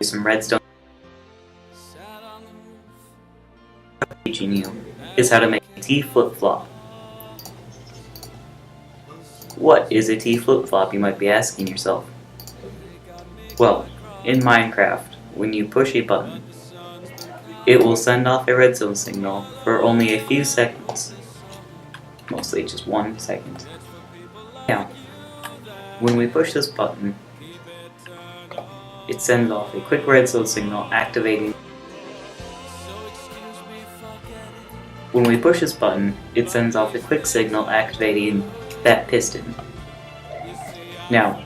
some redstone. Teaching you is how to make a T flip-flop. What is a T flip-flop, you might be asking yourself? Well, in Minecraft, when you push a button, it will send off a redstone signal for only a few seconds. Mostly just 1 second. Now, when we push this button, it sends off a quick redstone signal activating. When we push this button, it sends off a quick signal activating that piston. Now,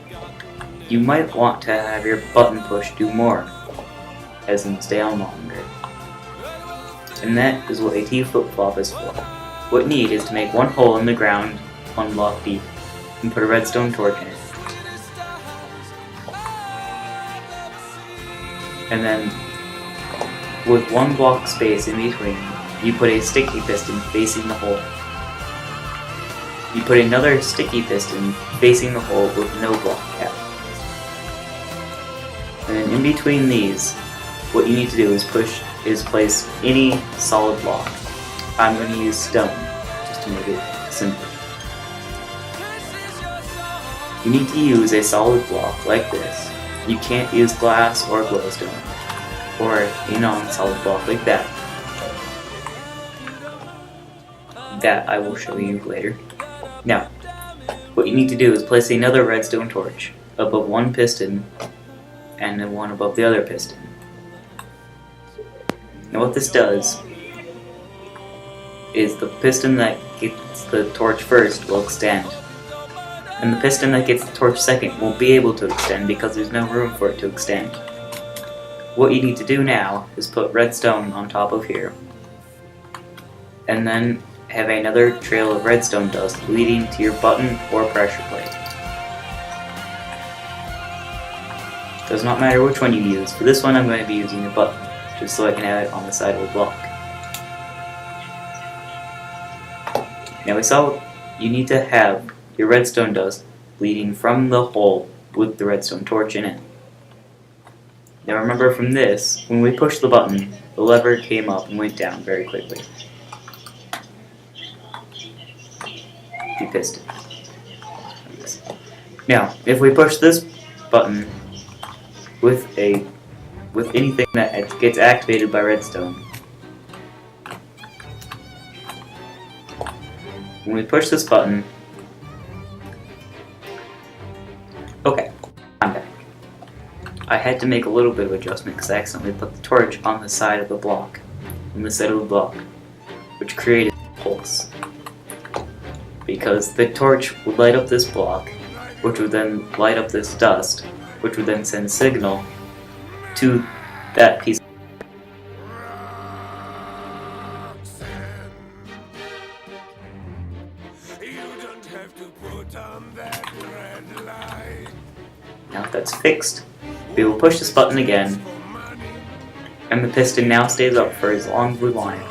you might want to have your button push do more, as in stay on longer. And that is what a T flip-flop is for. What you need is to make one hole in the ground, 1 block deep, and put a redstone torch in it. And then, with 1 block space in between, you put a sticky piston facing the hole. You put another sticky piston facing the hole with no block cap. And then in between these, what you need to do is place any solid block. I'm going to use stone, just to make it simple. You need to use a solid block like this. You can't use glass or glowstone, or a non-solid block like that. That I will show you later. Now, what you need to do is place another redstone torch above 1 piston and then 1 above the other piston. Now what this does is the piston that gets the torch first will extend, and the piston that gets the torch second won't be able to extend because there's no room for it to extend. What you need to do now is put redstone on top of here, and then have another trail of redstone dust leading to your button or pressure plate. Does not matter which one you use. For this one I'm going to be using the button, just so I can have it on the side of the block. Now we saw you need to have your redstone dust leading from the hole with the redstone torch in it. Now remember from this, when we pushed the button, the lever came up and went down very quickly. The piston. Now, if we push this button with anything that gets activated by redstone, when we push this button, okay, I'm back. I had to make a little bit of adjustment because I accidentally put the torch on the side of the block, which created a pulse. Because the torch would light up this block, which would then light up this dust, which would then send signal to that piece. Now if that's fixed, we will push this button again, and the piston now stays up for as long as we want it.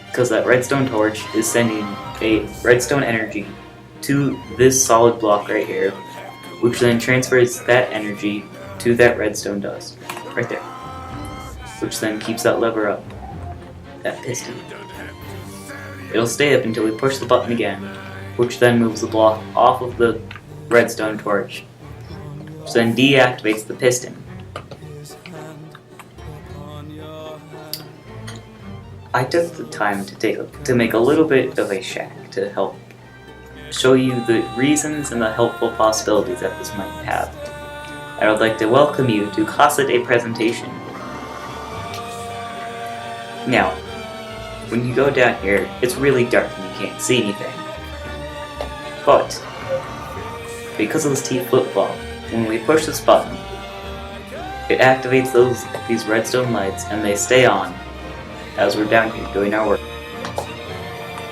Because that redstone torch is sending a redstone energy to this solid block right here, which then transfers that energy to that redstone dust, right there, which then keeps that lever up, that piston. It'll stay up until we push the button again, which then moves the block off of the redstone torch, which then deactivates the piston. I took the time to make a little bit of a shack to help show you the reasons and the helpful possibilities that this might have. I would like to welcome you to Casa de Presentation. Now, when you go down here, it's really dark and you can't see anything. But, because of this T flip-flop, when we push this button, it activates these redstone lights and they stay on as we're down here doing our work.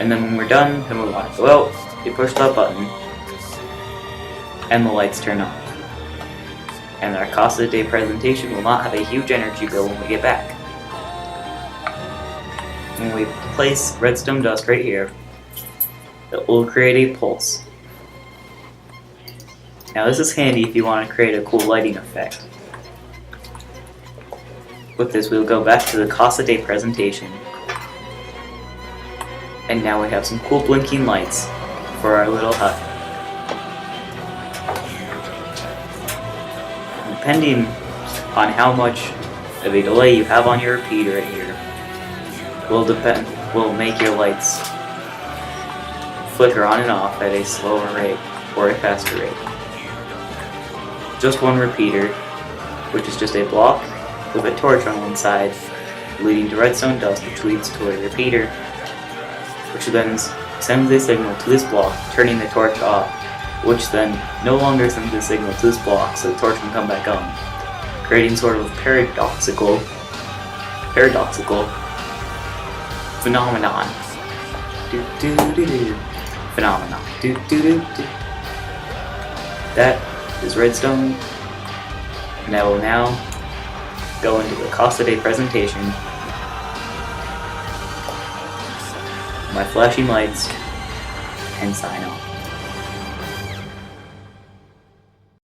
And then when we're done and we want to go out, we push that button and the lights turn on. And our Casa de Presentation will not have a huge energy bill when we get back. When we place redstone dust right here, it will create a pulse. Now this is handy if you want to create a cool lighting effect. With this, we'll go back to the Casa Day presentation. And now we have some cool blinking lights for our little hut. Depending on how much of a delay you have on your repeater right here, will make your lights flicker on and off at a slower rate or a faster rate. Just one repeater, which is just a block with a torch on one side, leading to redstone dust, which leads to a repeater, which then sends a signal to this block, turning the torch off, which then no longer sends a signal to this block, so the torch can come back on, creating sort of a paradoxical phenomenon. Phenomenon. That is redstone, and I will now go into the Casa Day presentation. My flashing lights, and sign off.